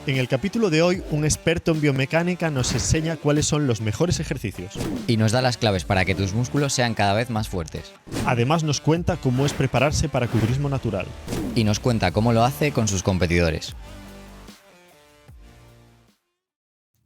En el capítulo de hoy, un experto en biomecánica nos enseña cuáles son los mejores ejercicios. Y nos da las claves para que tus músculos sean cada vez más fuertes. Además nos cuenta cómo es prepararse para culturismo natural. Y nos cuenta cómo lo hace con sus competidores.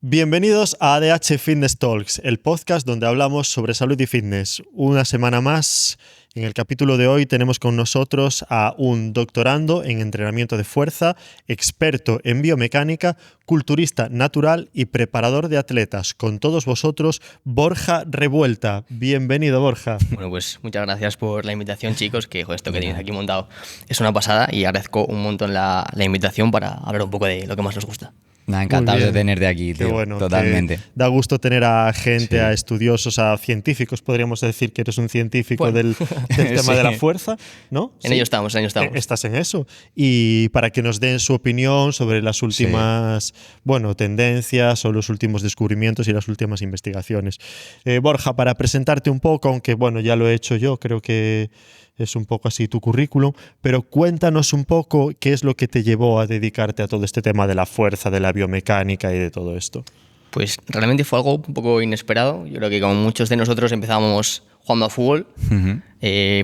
Bienvenidos a ADH Fitness Talks, el podcast donde hablamos sobre salud y fitness. Una semana más. En el capítulo de hoy tenemos con nosotros a un doctorando en entrenamiento de fuerza, experto en biomecánica, culturista natural y preparador de atletas. Con todos vosotros, Borja Revuelta. Bienvenido, Borja. Bueno, pues muchas gracias por la invitación, chicos, que esto que tenéis aquí montado es una pasada y agradezco un montón la invitación para hablar un poco de lo que más nos gusta. Nada, encantado de tenerte aquí, tío. Qué bueno, totalmente. Da gusto tener a gente, a estudiosos, a científicos. Podríamos decir que eres un científico del tema de la fuerza, ¿no? En ello estamos. Estás en eso. Y para que nos den su opinión sobre las últimas tendencias o los últimos descubrimientos y las últimas investigaciones. Borja, para presentarte un poco, aunque ya lo he hecho yo, creo que es un poco así tu currículum, pero cuéntanos un poco qué es lo que te llevó a dedicarte a todo este tema de la fuerza, de la biomecánica y de todo esto. Pues realmente fue algo un poco inesperado. Yo creo que como muchos de nosotros empezábamos jugando a fútbol,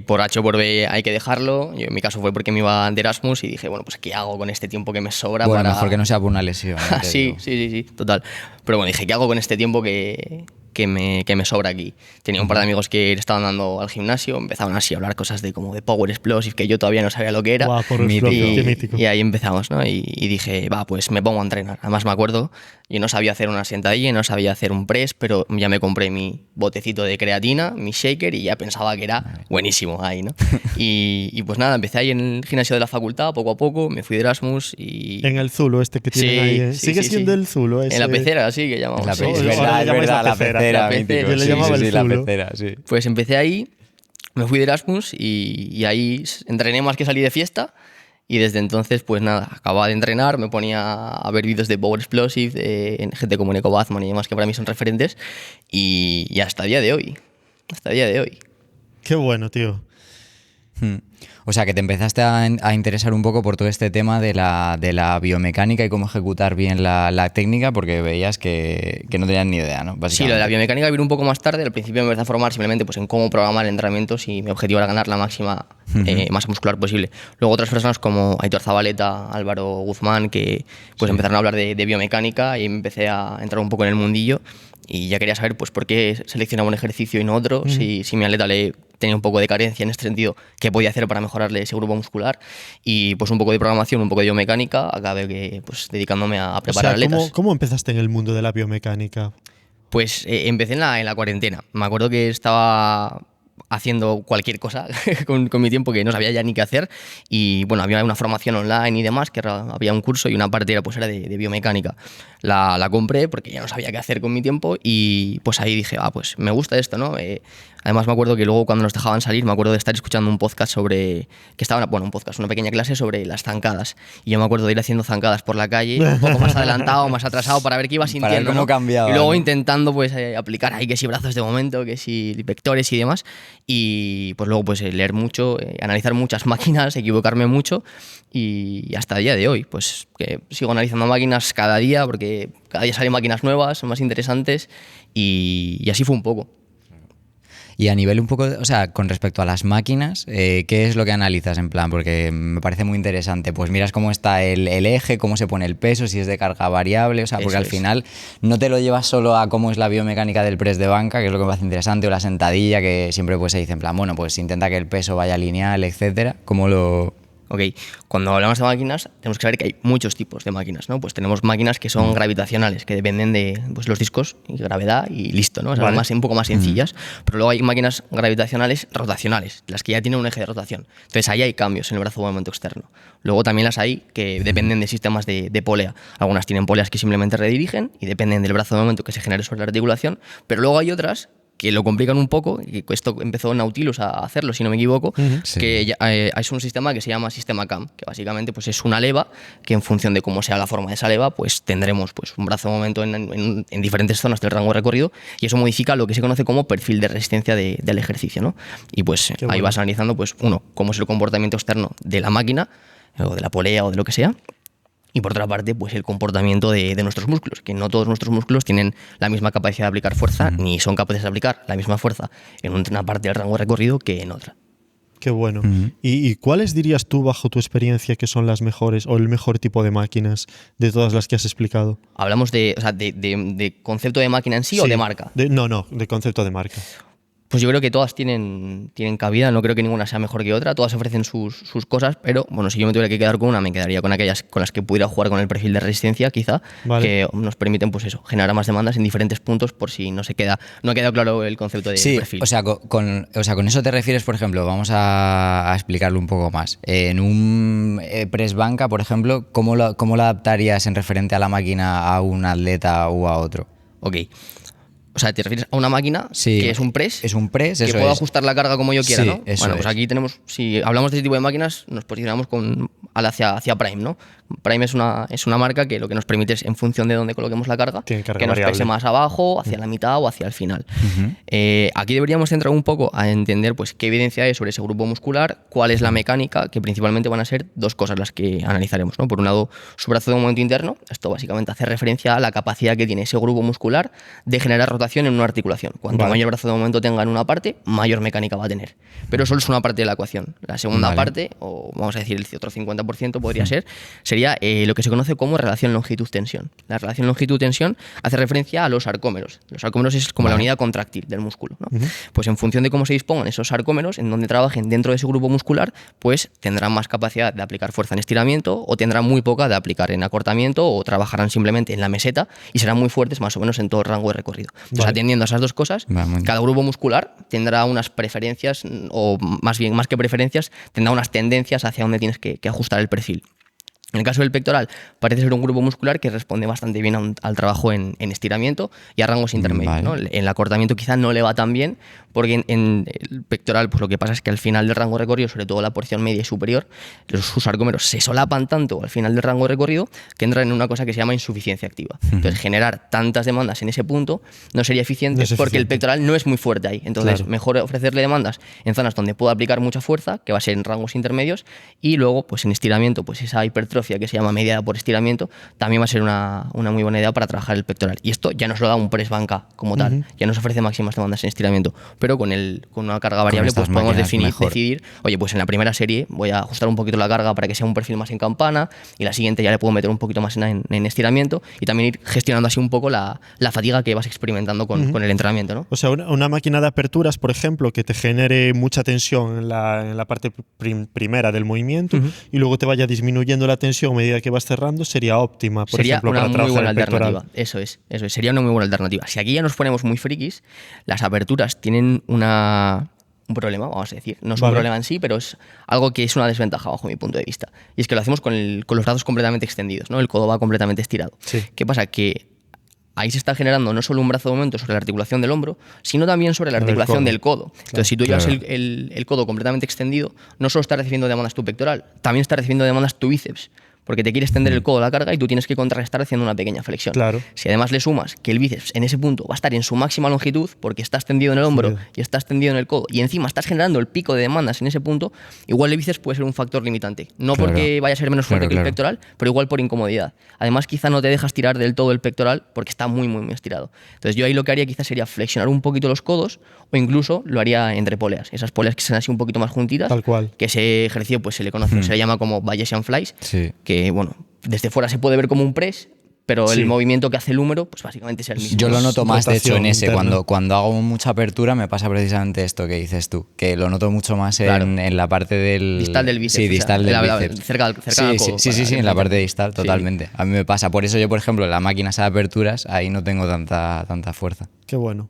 por H o por B hay que dejarlo. Yo, en mi caso fue porque me iba de Erasmus y dije, bueno, pues ¿qué hago con este tiempo que me sobra? Bueno, mejor que no sea por una lesión. Sí, total. Pero bueno, dije, ¿qué hago con este tiempo que me sobra aquí? Tenía un par de amigos que estaban dando al gimnasio, empezaban así a hablar cosas de Power Explosive, que yo todavía no sabía lo que era. Wow, qué mítico. Y ahí empezamos, ¿no? Y dije, pues me pongo a entrenar. Además me acuerdo, yo no sabía hacer una sentadilla, no sabía hacer un press, pero ya me compré mi botecito de creatina, mi shaker, y ya pensaba que era buenísimo ahí, ¿no? y pues nada, empecé ahí en el gimnasio de la facultad, poco a poco, me fui de Erasmus y... En el Zulo que tienen ahí. ¿Sigue siendo el Zulo ese? En la pecera, sí, que llamamos. Es verdad, la pecera. Yo le llamaba el Zulo. La pecera, sí. Pues empecé ahí, me fui de Erasmus y ahí entrené más que salí de fiesta. Y desde entonces, pues nada, acababa de entrenar, me ponía a ver vídeos de Power Explosive, de gente como Neko Bazman y demás que para mí son referentes. Y hasta el día de hoy. Qué bueno, tío. O sea, que te empezaste a interesar un poco por todo este tema de la biomecánica y cómo ejecutar bien la técnica, porque veías que no tenías ni idea, ¿no? Sí, lo de la biomecánica vino un poco más tarde. Al principio me empecé a formar simplemente pues, en cómo programar entrenamientos y mi objetivo era ganar la máxima masa muscular posible. Luego otras personas como Aitor Zabaleta, Álvaro Guzmán, que pues empezaron a hablar de biomecánica y empecé a entrar un poco en el mundillo. Y ya quería saber pues, por qué seleccionaba un ejercicio y no otro, si mi atleta tenía un poco de carencia en este sentido, qué podía hacer para mejorarle ese grupo muscular. Y pues un poco de programación, un poco de biomecánica, acabé dedicándome a preparar atletas. ¿Cómo empezaste en el mundo de la biomecánica? Pues empecé en la cuarentena. Me acuerdo que estaba haciendo cualquier cosa con mi tiempo que no sabía ya ni qué hacer y bueno, había una formación online y demás, que había un curso y una parte era de biomecánica. La compré porque ya no sabía qué hacer con mi tiempo y pues ahí dije, pues me gusta esto, ¿no? Además me acuerdo que luego cuando nos dejaban salir, me acuerdo de estar escuchando un podcast una pequeña clase sobre las zancadas. Y yo me acuerdo de ir haciendo zancadas por la calle, un poco más adelantado, más atrasado, para ver qué iba sintiendo, para ver cómo cambiaba, y luego ¿no? Intentando aplicar ahí que si brazos de momento, que si vectores y demás. Y pues luego leer mucho, analizar muchas máquinas, equivocarme mucho y hasta el día de hoy, pues que sigo analizando máquinas cada día porque cada día salen máquinas nuevas, más interesantes y así fue un poco. Y a nivel un poco, o sea, con respecto a las máquinas, ¿qué es lo que analizas en plan? Porque me parece muy interesante. Pues miras cómo está el eje, cómo se pone el peso, si es de carga variable, o sea, porque al final no te lo llevas solo a cómo es la biomecánica del press de banca, que es lo que me parece interesante, o la sentadilla, que siempre pues se dice en plan, bueno, pues intenta que el peso vaya lineal, etcétera. ¿Cómo lo...? Ok, cuando hablamos de máquinas tenemos que saber que hay muchos tipos de máquinas, ¿no? Pues tenemos máquinas que son gravitacionales, que dependen de los discos y gravedad y listo, ¿no? O sea, un poco más sencillas, pero luego hay máquinas gravitacionales rotacionales, las que ya tienen un eje de rotación. Entonces ahí hay cambios en el brazo de movimiento externo. Luego también las hay que dependen de sistemas de polea. Algunas tienen poleas que simplemente redirigen y dependen del brazo de movimiento que se genere sobre la articulación, pero luego hay otras que lo complican un poco, y esto empezó Nautilus a hacerlo, si no me equivoco, que es un sistema que se llama sistema CAM, que básicamente pues, es una leva que en función de cómo sea la forma de esa leva, pues tendremos pues, un brazo de momento en diferentes zonas del rango de recorrido y eso modifica lo que se conoce como perfil de resistencia del ejercicio, ¿no? Y pues ahí vas analizando, pues, uno, cómo es el comportamiento externo de la máquina o de la polea o de lo que sea. y por otra parte, pues el comportamiento de nuestros músculos, que no todos nuestros músculos tienen la misma capacidad de aplicar fuerza, ni son capaces de aplicar la misma fuerza en una parte del rango de recorrido que en otra. Qué bueno. ¿Y cuáles dirías tú, bajo tu experiencia, que son las mejores o el mejor tipo de máquinas de todas las que has explicado? ¿Hablamos de concepto de máquina en sí o de marca? No, de concepto de marca. Pues yo creo que todas tienen cabida, no creo que ninguna sea mejor que otra, todas ofrecen sus cosas, pero bueno, si yo me tuviera que quedar con una, me quedaría con aquellas con las que pudiera jugar con el perfil de resistencia, quizá, que nos permiten, pues eso, generar más demandas en diferentes puntos, por si no ha quedado claro el concepto de perfil. O sea, con eso te refieres, por ejemplo, vamos a explicarlo un poco más. En un press banca, por ejemplo, ¿cómo lo adaptarías en referente a la máquina a un atleta o a otro? Ok. O sea, te refieres a una máquina que es un press. Es un press, que puedo ajustar la carga como yo quiera, sí, ¿no? Bueno, pues aquí tenemos, si hablamos de este tipo de máquinas, nos posicionamos hacia Prime, ¿no? Prime es una marca que lo que nos permite es, en función de dónde coloquemos la carga, que nos pese más abajo, hacia la mitad o hacia el final. Aquí deberíamos centrar un poco a entender pues qué evidencia hay sobre ese grupo muscular, cuál es la mecánica, que principalmente van a ser dos cosas las que analizaremos, ¿no? Por un lado, su brazo de momento interno. Esto básicamente hace referencia a la capacidad que tiene ese grupo muscular de generar rotación en una articulación. Cuanto mayor brazo de momento tenga en una parte, mayor mecánica va a tener. Pero solo es una parte de la ecuación. La segunda parte, o vamos a decir el otro 50% podría ser, sería lo que se conoce como relación longitud-tensión. La relación longitud-tensión hace referencia a los sarcómeros. Los sarcómeros es como la unidad contráctil del músculo, ¿no? Pues en función de cómo se dispongan esos sarcómeros, en donde trabajen dentro de ese grupo muscular, pues tendrán más capacidad de aplicar fuerza en estiramiento o tendrán muy poca de aplicar en acortamiento o trabajarán simplemente en la meseta y serán muy fuertes más o menos en todo el rango de recorrido. Entonces, atendiendo a esas dos cosas, cada grupo muscular tendrá unas preferencias, o más que preferencias, tendrá unas tendencias hacia donde tienes que ajustar el perfil. En el caso del pectoral, parece ser un grupo muscular que responde bastante bien al trabajo en estiramiento y a rangos intermedios, ¿no? En el acortamiento quizá no le va tan bien, porque en el pectoral pues lo que pasa es que al final del rango de recorrido, sobre todo la porción media y superior, sus sarcómeros se solapan tanto al final del rango de recorrido que entran en una cosa que se llama insuficiencia activa. Entonces, generar tantas demandas en ese punto no sería eficiente, porque el pectoral no es muy fuerte ahí. Entonces, mejor ofrecerle demandas en zonas donde pueda aplicar mucha fuerza, que va a ser en rangos intermedios, y luego pues en estiramiento, pues esa hipertrofia que se llama mediada por estiramiento, también va a ser una muy buena idea para trabajar el pectoral. Y esto ya nos lo da un press banca como tal, ya nos ofrece máximas demandas en estiramiento, pero con una carga variable pues podemos decidir, oye, pues en la primera serie voy a ajustar un poquito la carga para que sea un perfil más en campana, y la siguiente ya le puedo meter un poquito más en estiramiento, y también ir gestionando así un poco la fatiga que vas experimentando con el entrenamiento, ¿no? O sea, una máquina de aperturas, por ejemplo, que te genere mucha tensión en la parte primera del movimiento y luego te vaya disminuyendo la tensión a medida que vas cerrando, sería óptima, por ejemplo, para trabajar el pectoral. Alternativa. Eso es, sería una muy buena alternativa. Si aquí ya nos ponemos muy frikis, las aperturas tienen un problema, vamos a decir. No es un problema en sí, pero es algo que es una desventaja bajo mi punto de vista. Y es que lo hacemos con los brazos completamente extendidos, ¿no? El codo va completamente estirado. Sí. ¿Qué pasa? Que ahí se está generando no solo un brazo de momento sobre la articulación del hombro, sino también sobre la articulación del codo. Entonces, si tú llevas el codo completamente extendido, no solo estás recibiendo demandas tu pectoral, también estás recibiendo demandas tu bíceps, porque te quiere extender el codo a la carga y tú tienes que contrarrestar haciendo una pequeña flexión. Claro. Si además le sumas que el bíceps en ese punto va a estar en su máxima longitud, porque está extendido en el hombro y está extendido en el codo, y encima estás generando el pico de demandas en ese punto, igual el bíceps puede ser un factor limitante. No porque vaya a ser menos fuerte que el pectoral, pero igual por incomodidad. Además, quizá no te dejas tirar del todo el pectoral porque está muy, muy, muy estirado. Entonces, yo ahí lo que haría quizás sería flexionar un poquito los codos, o incluso lo haría entre poleas. Esas poleas que sean así un poquito más juntitas. Tal cual. Que ese ejercicio pues se le conoce, se le llama como Bayesian Flies, que bueno, desde fuera se puede ver como un press, pero el movimiento que hace el húmero, pues básicamente es el mismo. Yo lo noto más, de hecho, en ese. Interna. Cuando hago mucha apertura me pasa precisamente esto que dices tú, que lo noto mucho más en la parte del... distal del bíceps. Sí, distal del bíceps. Cerca del codo. Sí, en la parte distal, totalmente. A mí me pasa. Por eso yo, por ejemplo, en las máquinas de aperturas, ahí no tengo tanta fuerza. Qué bueno,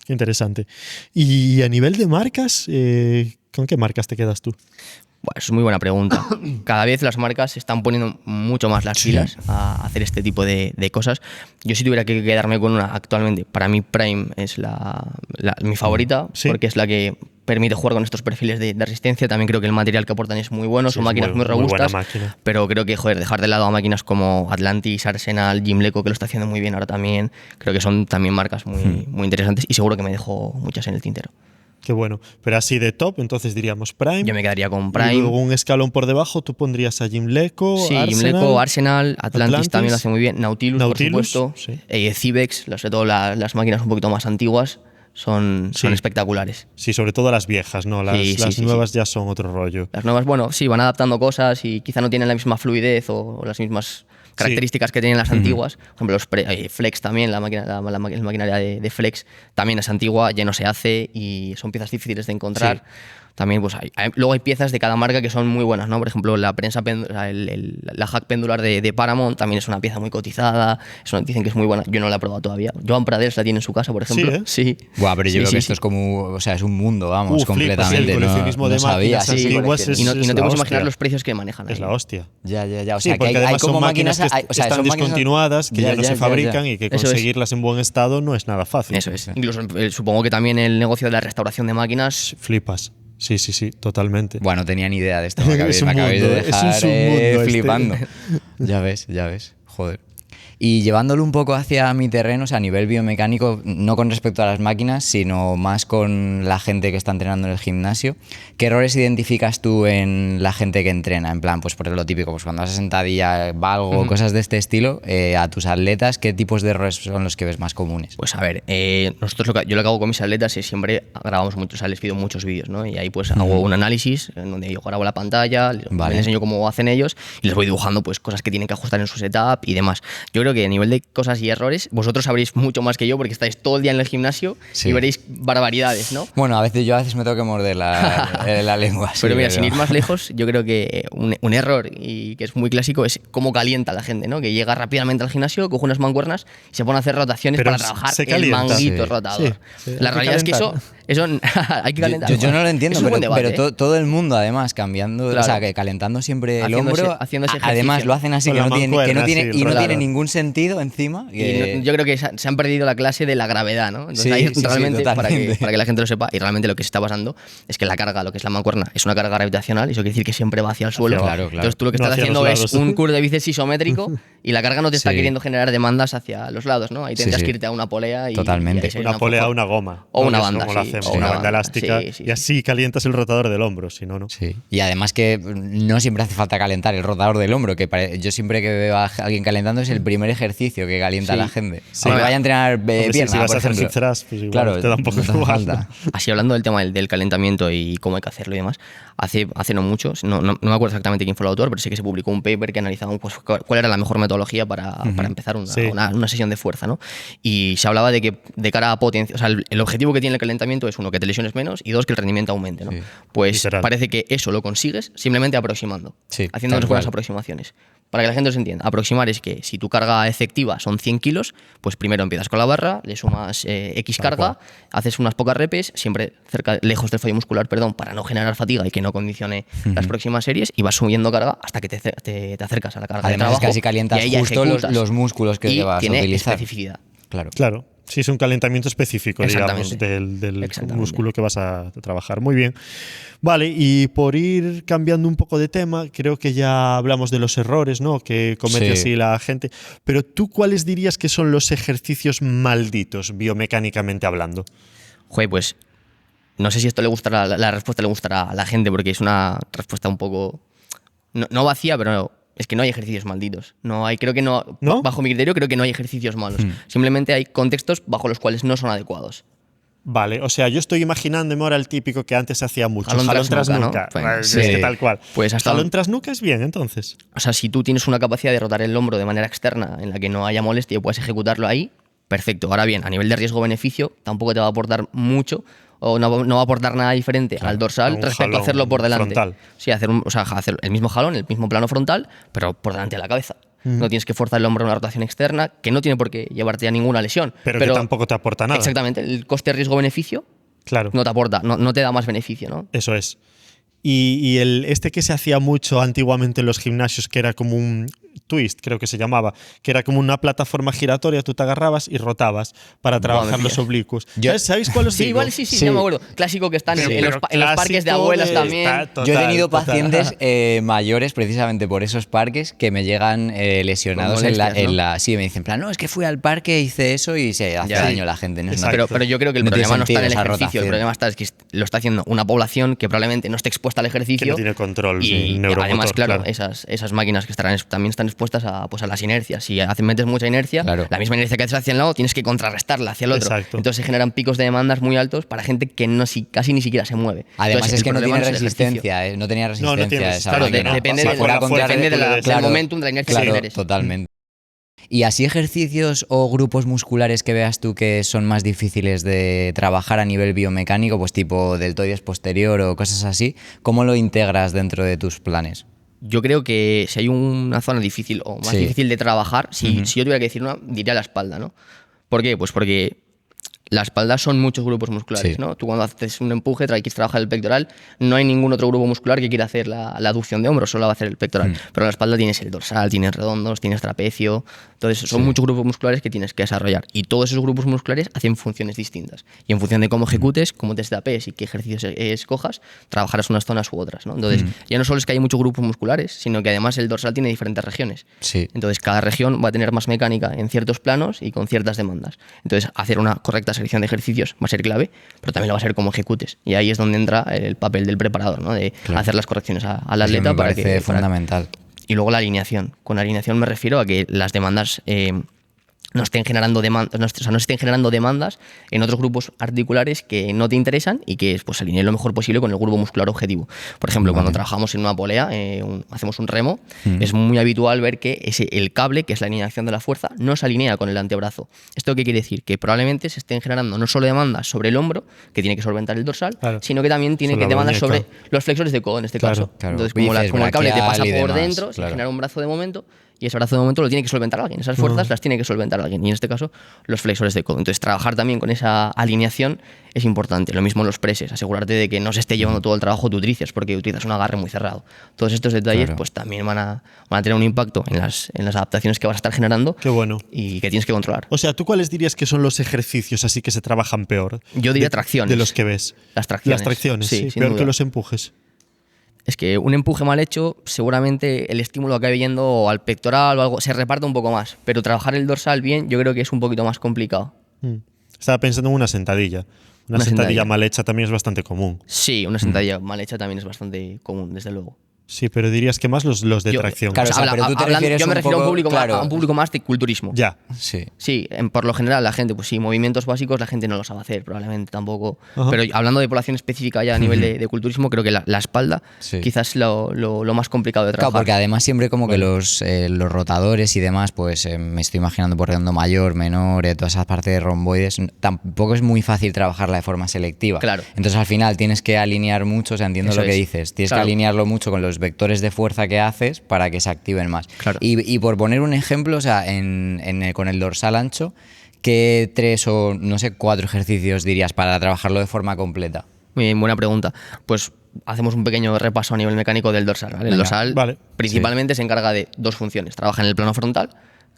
qué interesante. Y a nivel de marcas, ¿con qué marcas te quedas tú? Bueno, es muy buena pregunta. Cada vez las marcas se están poniendo mucho más las pilas a hacer este tipo de cosas. Yo si tuviera que quedarme con una actualmente, para mí Prime es mi favorita, porque es la que permite jugar con estos perfiles de resistencia. También creo que el material que aportan es muy bueno, son máquinas muy robustas, pero creo que dejar de lado a máquinas como Atlantis, Arsenal, Gimleco, que lo está haciendo muy bien ahora también, creo que son también marcas muy interesantes, y seguro que me dejo muchas en el tintero. Qué bueno. Pero así de top, entonces diríamos Prime. Yo me quedaría con Y Prime. luego un escalón por debajo, tú pondrías a Gimleco, Sí, Gimleco, Arsenal, Atlantis también lo hace muy bien, Nautilus, por supuesto, sí. Cibex, sobre todo las máquinas un poquito más antiguas, son Sí. espectaculares. Sí, sobre todo las viejas, ¿no? Las, Sí, las sí, nuevas ya son otro rollo. Las nuevas, bueno, sí, van adaptando cosas y quizá no tienen la misma fluidez o las mismas características que tienen las antiguas. Por ejemplo, Flex también, la maquinaria de Flex también es antigua, ya no se hace y son piezas difíciles de encontrar. Sí. También, pues luego hay piezas de cada marca que son muy buenas, ¿no? Por ejemplo, la prensa, la hack pendular de Paramount también es una pieza muy cotizada, dicen que es muy buena. Yo no la he probado todavía. Joan Pradels la tiene en su casa, por ejemplo. Sí, ¿eh? Buah, pero yo Sí, creo sí, que esto sí. es como, o sea, es un mundo, vamos, Flipas, completamente. el coleccionismo de sabía. máquinas Sí, antiguas y no es te la puedes hostia. imaginar los precios que manejan ahí. Es la hostia. Ya. O Sí, sea, que porque hay además como son máquinas que o sea, están son máquinas- discontinuadas, que ya no se fabrican y que Eso es. conseguirlas en buen estado no es nada fácil. Eso es. Incluso supongo que también el negocio de la restauración de máquinas. Flipas. Sí, totalmente. Bueno, no tenía ni idea de esto. Me acabéis, Es un me acabéis de mundo, es un dejar submundo este. flipando. Ya ves. Joder. Y llevándolo un poco hacia mi terreno, o sea, a nivel biomecánico, no con respecto a las máquinas, sino más con la gente que está entrenando en el gimnasio, ¿qué errores identificas tú en la gente que entrena? En plan, pues por lo típico, pues cuando vas a sentadilla, valgo, cosas de este estilo, a tus atletas, ¿qué tipos de errores son los que ves más comunes? Pues a ver, nosotros yo lo que hago con mis atletas es siempre grabamos mucho, o sea, les pido muchos vídeos, ¿no? Y ahí pues hago un análisis en donde yo grabo la pantalla, Vale. les enseño cómo hacen ellos y les voy dibujando pues cosas que tienen que ajustar en su setup y demás. Yo creo que a nivel de cosas y errores, vosotros sabréis mucho más que yo porque estáis todo el día en el gimnasio Sí. y veréis barbaridades, ¿no? Bueno, a veces me tengo que morder la lengua. Pero sí, mira, sin ir más lejos, yo creo que un error y que es muy clásico es cómo calienta la gente, ¿no? Que llega rápidamente al gimnasio, coge unas mancuernas y se pone a hacer rotaciones Pero para trabajar se el calienta. manguito Sí. rotador. Sí, La hay que realidad es que calentar. eso hay que calentar. Yo no lo entiendo, Es un buen pero, debate, pero ¿eh? todo el mundo además cambiando, o Claro. sea, que calentando siempre el Haciendo hombro. haciendo ese Además ejercicio. lo hacen así Con que la no tiene, mancuerna, sí, y no claro. tiene ningún sentido encima. Y yo creo que se han perdido la clase de la gravedad, ¿no? Entonces Sí, ahí sí, realmente, para totalmente. que la gente lo sepa, y realmente lo que se está pasando es que la carga, lo que es la mancuerna, es una carga gravitacional, y eso quiere decir que siempre va hacia el suelo. Claro. Entonces tú lo que No estás hacia haciendo los es lados. un curl de bíceps isométrico y la carga no te está Sí. queriendo generar demandas hacia los lados, ¿no? Ahí tendrías sí. que irte a una polea y Totalmente. y ahí sería Una polea, poco- una goma. O ¿no? una Que es banda, como lo sí, hacemos, o una una banda banda, elástica. sí, sí. Y así calientas el rotador del hombro, si no, no. Sí. Y además que no siempre hace falta calentar el rotador del hombro, que yo siempre que veo a alguien calentando es el primer ejercicio que calienta Sí. a la gente. Sí. Aunque vaya a entrenar Hombre, sí, pierna, si vas por a hacer ejemplo. hip thrust, pues igual claro, te da un poco no hace igual. falta. Así hablando del tema del calentamiento y cómo hay que hacerlo y demás, hace no mucho, no me acuerdo exactamente quién fue el autor, pero sí que se publicó un paper que analizaba pues, cuál era la mejor metodología para empezar Sí. una sesión de fuerza, ¿no? Y se hablaba de que de cara a potencia, o sea, el objetivo que tiene el calentamiento es uno, que te lesiones menos y dos, que el rendimiento aumente, ¿no? Sí. Pues Literal. parece que eso lo consigues simplemente aproximando, Sí, haciendo tal unas buenas cual. aproximaciones. Para que la gente se entienda, aproximar es que si tu carga efectiva son 100 kilos, pues primero empiezas con la barra, le sumas X Tal carga, cual. haces unas pocas repes, siempre lejos del fallo muscular, perdón, para no generar fatiga y que no condicione las próximas series, y vas subiendo carga hasta que te acercas a la carga de Además trabajo. es que así calientas y ahí ya justo ejecutas. los músculos que y vas a tiene utilizar. especificidad. Claro. Claro, sí, es un calentamiento específico, digamos, Exactamente. del Exactamente. músculo que vas a trabajar. Muy bien. Vale, y por ir cambiando un poco de tema, creo que ya hablamos de los errores, ¿no? Que comete Sí. así la gente. Pero tú, ¿cuáles dirías que son los ejercicios malditos, biomecánicamente hablando? Joder, pues no sé si esto le gustará, la respuesta le gustará a la gente, porque es una respuesta un poco, no vacía, pero es que no hay ejercicios malditos. No hay, creo que no, ¿No? bajo mi criterio, creo que no hay ejercicios malos. Simplemente hay contextos bajo los cuales no son adecuados. Vale, o sea, yo estoy imaginándome ahora el típico que antes se hacía mucho, Jalón jalón tras tras nuca, nuca. ¿no? Bueno, Es sí. que tal cual. Pues hasta jalón tras nuca es bien, entonces. O sea, si tú tienes una capacidad de rotar el hombro de manera externa en la que no haya molestia y puedes ejecutarlo ahí, perfecto. Ahora bien, a nivel de riesgo-beneficio, tampoco te va a aportar mucho o no va a aportar nada diferente al dorsal un respecto a jalón hacerlo por delante. frontal. Sí, hacer el mismo jalón, el mismo plano frontal, pero por delante de la cabeza. No tienes que forzar el hombro a una rotación externa, que no tiene por qué llevarte a ninguna lesión. Pero que tampoco te aporta nada. Exactamente, el coste riesgo-beneficio Claro. no te aporta, no te da más beneficio, ¿no? Eso es. Y este que se hacía mucho antiguamente en los gimnasios, que era como twist, creo que se llamaba, que era como una plataforma giratoria, tú te agarrabas y rotabas para trabajar los oblicuos. ¿Sabéis cuál os Sí, digo? igual sí, ya me acuerdo. Clásico que están en los parques de clásico abuelas también. Yo he tenido pacientes mayores precisamente por esos parques que me llegan lesionados en la... Sí, me dicen, no, es que fui al parque, hice eso y se hace daño a la gente. No es nada. Pero yo creo que el No tiene problema no está en el sentido esa ejercicio, rotación. el problema está es que lo está haciendo una población que probablemente no esté expuesta al ejercicio. Que no tiene control y neuromotor, además, claro, claro. esas máquinas que también están expuestas a las inercias. Si metes mucha inercia, Claro. la misma inercia que haces hacia el lado tienes que contrarrestarla hacia el otro. Exacto. Entonces se generan picos de demandas muy altos para gente que casi ni siquiera se mueve. Además Entonces, es que el no problema tiene es el ejercicio. resistencia, no tenía resistencia tiene esa Claro, máquina. depende Si del fuera del momentum, de la inercia que Claro, generes. totalmente. ¿Y así ejercicios o grupos musculares que veas tú que son más difíciles de trabajar a nivel biomecánico, pues tipo deltoides posterior o cosas así, cómo lo integras dentro de tus planes? Yo creo que si hay una zona difícil o más Sí. difícil de trabajar, si yo tuviera que decir una, diría la espalda, ¿no? ¿Por qué? Pues porque la espalda son muchos grupos musculares, Sí. ¿no? Tú cuando haces un empuje, quieres trabajar el pectoral, no hay ningún otro grupo muscular que quiera hacer la aducción de hombros, solo va a hacer el pectoral. Pero en la espalda tienes el dorsal, tienes redondos, tienes trapecio, entonces son muchos grupos musculares que tienes que desarrollar. Y todos esos grupos musculares hacen funciones distintas. Y en función de cómo ejecutes, cómo te destapes y qué ejercicios escojas, trabajarás unas zonas u otras, ¿no? Entonces, ya no solo es que hay muchos grupos musculares, sino que además el dorsal tiene diferentes regiones. Sí. Entonces, cada región va a tener más mecánica en ciertos planos y con ciertas demandas. Entonces, hacer una correcta selección de ejercicios va a ser clave, pero también lo va a ser cómo ejecutes. Y ahí es donde entra el papel del preparador, ¿no? De hacer las correcciones al Sí, atleta me para parece que... fundamental. Y luego la alineación. Con alineación me refiero a que las demandas no estén generando demandas en otros grupos articulares que no te interesan y que pues alineen lo mejor posible con el grupo muscular objetivo. Por ejemplo, cuando trabajamos en una polea, hacemos un remo, es muy habitual ver que el cable, que es la alineación de la fuerza, no se alinea con el antebrazo. ¿Esto qué quiere decir? Que probablemente se estén generando no solo demandas sobre el hombro, que tiene que solventar el dorsal, Claro. sino que también tiene Sobre que la demandas muñeca. sobre los flexores de codo, en este Claro, caso. claro. Entonces, Bíceps, como el cable te pasa braquial y por demás, dentro, se claro. genera un brazo de momento y ese brazo de momento lo tiene que solventar alguien. Esas fuerzas las tiene que solventar alguien. Y en este caso, los flexores de codo. Entonces, trabajar también con esa alineación es importante. Lo mismo en los presses. Asegurarte de que no se esté llevando todo el trabajo tu tríceps porque utilizas un agarre muy cerrado. Todos estos detalles Claro. pues también van a tener un impacto en las adaptaciones que vas a estar generando. Qué bueno. Y que tienes que controlar. O sea, ¿tú cuáles dirías que son los ejercicios así que se trabajan peor? Yo diría tracciones. De los que ves. Las tracciones. Las tracciones, sí. sin Peor duda. que los empujes. Es que un empuje mal hecho, seguramente el estímulo acabe yendo al pectoral o algo, se reparte un poco más. Pero trabajar el dorsal bien, yo creo que es un poquito más complicado. Estaba pensando en una sentadilla. Una sentadilla sentadilla. mal hecha también es bastante común. Sí, una sentadilla mal hecha también es bastante común, desde luego. Sí, pero dirías que más los de Yo- tracción. Claro, o sea, pero tú te refieres yo me un refiero a un poco- público, claro. a un público más de culturismo. Ya. Sí. Sí, por lo general la gente, pues sí, movimientos básicos la gente no los sabe hacer, probablemente tampoco. Ajá. Pero hablando de población específica ya a nivel de culturismo, creo que la espalda Sí. quizás es lo más complicado de Claro, trabajar. porque además siempre como que los rotadores y demás, pues me estoy imaginando por redondo mayor, menor, toda esa parte de romboides, tampoco es muy fácil trabajarla de forma selectiva. Claro. Entonces al final tienes que alinear mucho, o sea, entiendo Eso lo que es. dices, tienes Claro. que alinearlo mucho con los vectores de fuerza que haces para que se activen más. Claro. Y por poner un ejemplo, o sea, con el dorsal ancho, ¿qué 3 o no sé 4 ejercicios dirías para trabajarlo de forma completa? Muy bien, buena pregunta. Pues hacemos un pequeño repaso a nivel mecánico del dorsal. ¿Vale? El Venga. dorsal Vale. principalmente se encarga de dos funciones. Trabaja en el plano frontal,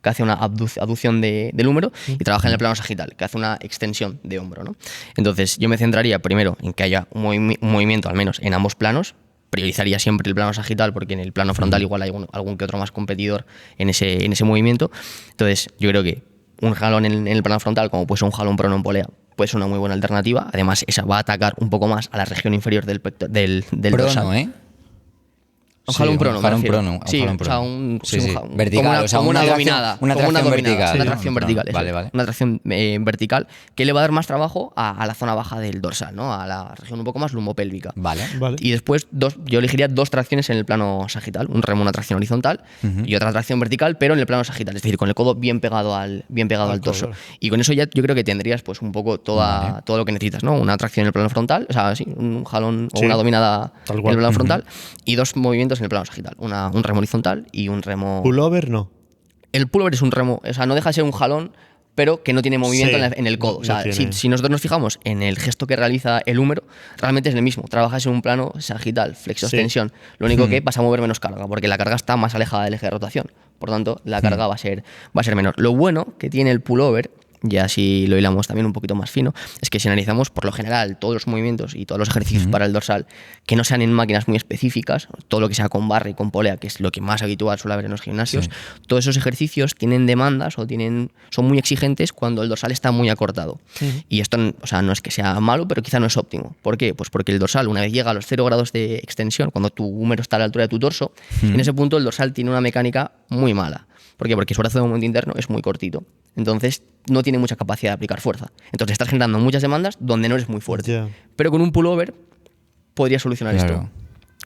que hace una aducción del húmero, y trabaja en el plano sagital, que hace una extensión de hombro, ¿no? Entonces, yo me centraría primero en que haya un movimiento, al menos en ambos planos. Priorizaría siempre el plano sagital porque en el plano frontal igual hay algún que otro más competidor en ese movimiento. Entonces, yo creo que un jalón en el plano frontal, como puede ser un jalón prono en polea, puede ser una muy buena alternativa. Además, esa va a atacar un poco más a la región inferior del dorsal. Prono, ¿eh? Un jalón prono, jalón me refiero. prono, Sí, jalón o sea, prono. sí, Sí, un vertical, como una, o sea, como una tracción- dominada. una como tracción dominada, vertical. Una Sí, tracción ¿no? vertical. Vale, eso. vale. Una tracción vertical que le va a dar más trabajo a la zona baja del dorsal, ¿no? A la región un poco más lumbopélvica. Vale. Vale. Y después yo elegiría dos tracciones en el plano sagital. Un remo, una tracción horizontal y otra tracción vertical, pero en el plano sagital. Es decir, con el codo bien pegado al torso. codo. Y con eso ya yo creo que tendrías pues un poco todo lo que necesitas, ¿no? Una tracción en el plano frontal, o sea, sí, un jalón o Sí, una dominada tal en cual. el plano frontal y dos movimientos en el plano sagital. Un remo horizontal y un remo... Pullover no. El pullover es un remo, o sea, no deja de ser un jalón, pero que no tiene movimiento Sí, en el codo. O sea, no tiene. si nosotros nos fijamos en el gesto que realiza el húmero, realmente es el mismo. Trabajas en un plano sagital, flexo-extensión. Lo único que vas a mover menos carga, porque la carga está más alejada del eje de rotación. por tanto la carga va a ser menor. Lo bueno que tiene el pullover, ya si lo hilamos también un poquito más fino, es que si analizamos por lo general todos los movimientos y todos los ejercicios para el dorsal que no sean en máquinas muy específicas, todo lo que sea con barra y con polea, que es lo que más habitual suele haber en los gimnasios, todos esos ejercicios tienen demandas o son muy exigentes cuando el dorsal está muy acortado. Y esto, o sea, no es que sea malo, pero quizá no es óptimo. ¿Por qué? Pues porque el dorsal, una vez llega a los 0 grados de extensión, cuando tu húmero está a la altura de tu torso, en ese punto el dorsal tiene una mecánica muy mala. ¿Por qué? Porque su brazo de movimiento interno es muy cortito. Entonces no tiene mucha capacidad de aplicar fuerza. Entonces estás generando muchas demandas donde no eres muy fuerte. Yeah. Pero con un pullover podrías solucionar Claro. esto.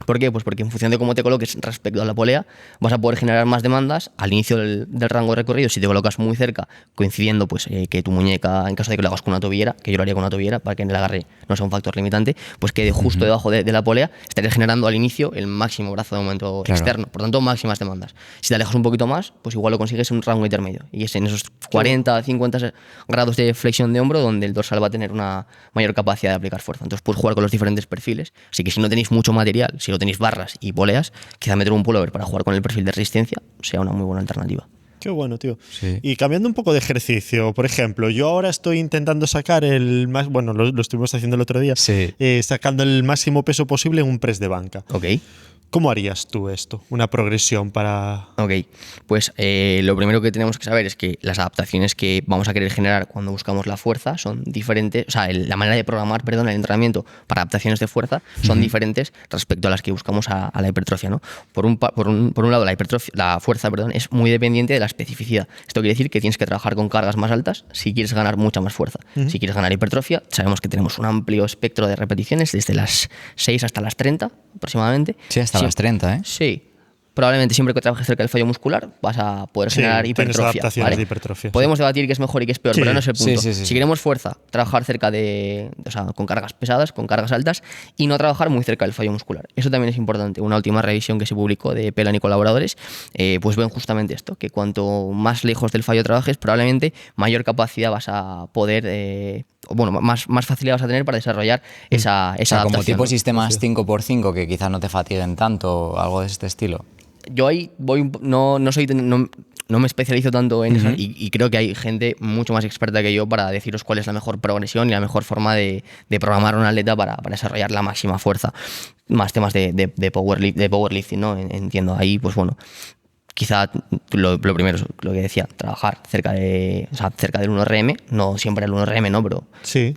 ¿Por qué? Pues porque en función de cómo te coloques respecto a la polea, vas a poder generar más demandas al inicio del rango de recorrido. Si te colocas muy cerca, coincidiendo pues que tu muñeca, en caso de que lo hagas con una tobillera, que yo lo haría con una tobillera para que en el agarre no sea un factor limitante, pues quede justo debajo de la polea, estarías generando al inicio el máximo brazo de momento externo. Por tanto, máximas demandas. Si te alejas un poquito más, pues igual lo consigues en un rango intermedio. Y es en esos 40, 50 grados de flexión de hombro donde el dorsal va a tener una mayor capacidad de aplicar fuerza. Entonces puedes jugar con los diferentes perfiles. Así que si no tenéis mucho material, si no tenéis barras y poleas, quizá meter un pullover para jugar con el perfil de resistencia sea una muy buena alternativa. Qué bueno, tío. Sí. Y cambiando un poco de ejercicio, por ejemplo, yo ahora estoy intentando sacar el más, bueno, lo estuvimos haciendo el otro día, Sí. sacando el máximo peso posible en un press de banca. Ok. ¿Cómo harías tú esto? Una progresión para... Ok, pues lo primero que tenemos que saber es que las adaptaciones que vamos a querer generar cuando buscamos la fuerza son diferentes, o sea, la manera de programar, perdón, el entrenamiento para adaptaciones de fuerza son diferentes respecto a las que buscamos a la hipertrofia, ¿no? Por un lado, la fuerza, perdón, es muy dependiente de la especificidad. Esto quiere decir que tienes que trabajar con cargas más altas si quieres ganar mucha más fuerza. Si quieres ganar hipertrofia, sabemos que tenemos un amplio espectro de repeticiones, desde las 6 hasta las 30 aproximadamente. Sí, hasta las 30, ¿eh? Sí. Probablemente siempre que trabajes cerca del fallo muscular vas a poder Sí, generar tienes hipertrofia. adaptaciones ¿vale? de hipertrofia, Podemos debatir qué es mejor y qué es peor, Sí. pero no es el punto. Sí. Si queremos fuerza, trabajar cerca o sea, con cargas pesadas, con cargas altas y no trabajar muy cerca del fallo muscular. Eso también es importante. Una última revisión que se publicó de Pelan y colaboradores, pues ven justamente esto, que cuanto más lejos del fallo trabajes, probablemente mayor capacidad vas a poder... más facilidad vas a tener para desarrollar esa O sea, como adaptación, tipo ¿no? sistemas 5x5 que quizás no te fatiguen tanto o algo de este estilo. Yo ahí no me especializo tanto en eso y creo que hay gente mucho más experta que yo para deciros cuál es la mejor progresión y la mejor forma de programar a un atleta para desarrollar la máxima fuerza. Más temas de powerlifting, ¿no? Entiendo. Ahí, pues bueno, quizá lo primero es lo que decía, trabajar cerca del 1RM, no siempre el 1RM, ¿no? Pero Sí.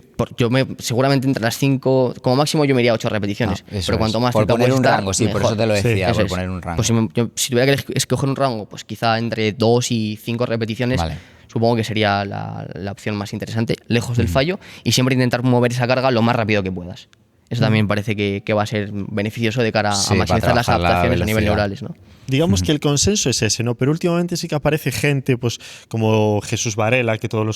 seguramente entre las 5, como máximo yo me iría a 8 repeticiones. Eso pero cuanto es. más Por cerca poner puedes un estar, rango, sí, por mejor. eso te lo decía, Eso por es. poner un rango. Pues si tuviera que escoger un rango, pues quizá entre 2 y 5 repeticiones, Vale. supongo que sería la opción más interesante, lejos del fallo, y siempre intentar mover esa carga lo más rápido que puedas. Eso también parece que va a ser beneficioso de cara Sí, a maximizar para las trabajar la adaptaciones a nivel velocidad. neurales, ¿no? Digamos que el consenso es ese, ¿no? Pero últimamente sí que aparece gente, pues como Jesús Varela, que todos lo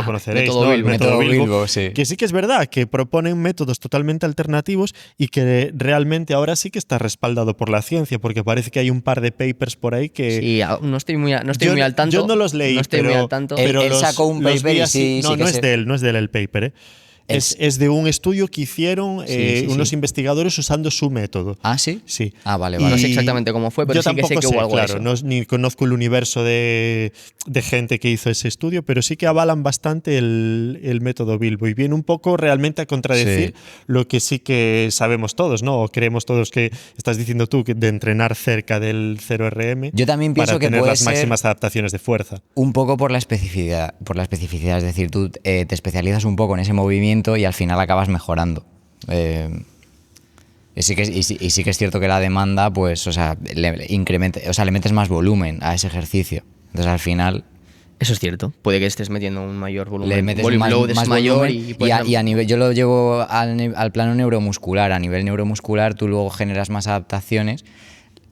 conoceréis, Método ¿no? Bilbo. El método Método Bilbo, Bilbo, sí. que sí que es verdad que proponen métodos totalmente alternativos y que realmente ahora sí que está respaldado por la ciencia, porque parece que hay un par de papers por ahí que... Sí, no estoy muy al tanto. Yo no los leí, no estoy pero, muy al tanto. pero Él sacó un los paper vi y así. sí No, que no es se- de él, no es de él el paper, ¿eh? Es de un estudio que hicieron Sí. unos investigadores usando su método. ¿Ah, sí? Sí. Ah, vale, Y vale. No sé exactamente cómo fue, pero yo sí que sé tampoco que hubo algo de claro, eso. ni conozco el universo de gente que hizo ese estudio, pero sí que avalan bastante el método Bilbo y viene un poco realmente a contradecir lo que sí que sabemos todos, ¿no? O creemos todos que estás diciendo tú de entrenar cerca del 0RM. Yo también pienso para que tener puede las ser máximas adaptaciones de fuerza. un poco por la especificidad, es decir, tú te especializas un poco en ese movimiento y al final acabas mejorando. Y sí que es cierto que la demanda, pues, o sea, le metes más volumen a ese ejercicio. Entonces al final Eso es cierto. Puede que estés metiendo un mayor volumen. le metes volume más, load es más mayor volumen puedes- y a nivel, yo lo llevo al plano neuromuscular. A nivel neuromuscular tú luego generas más adaptaciones.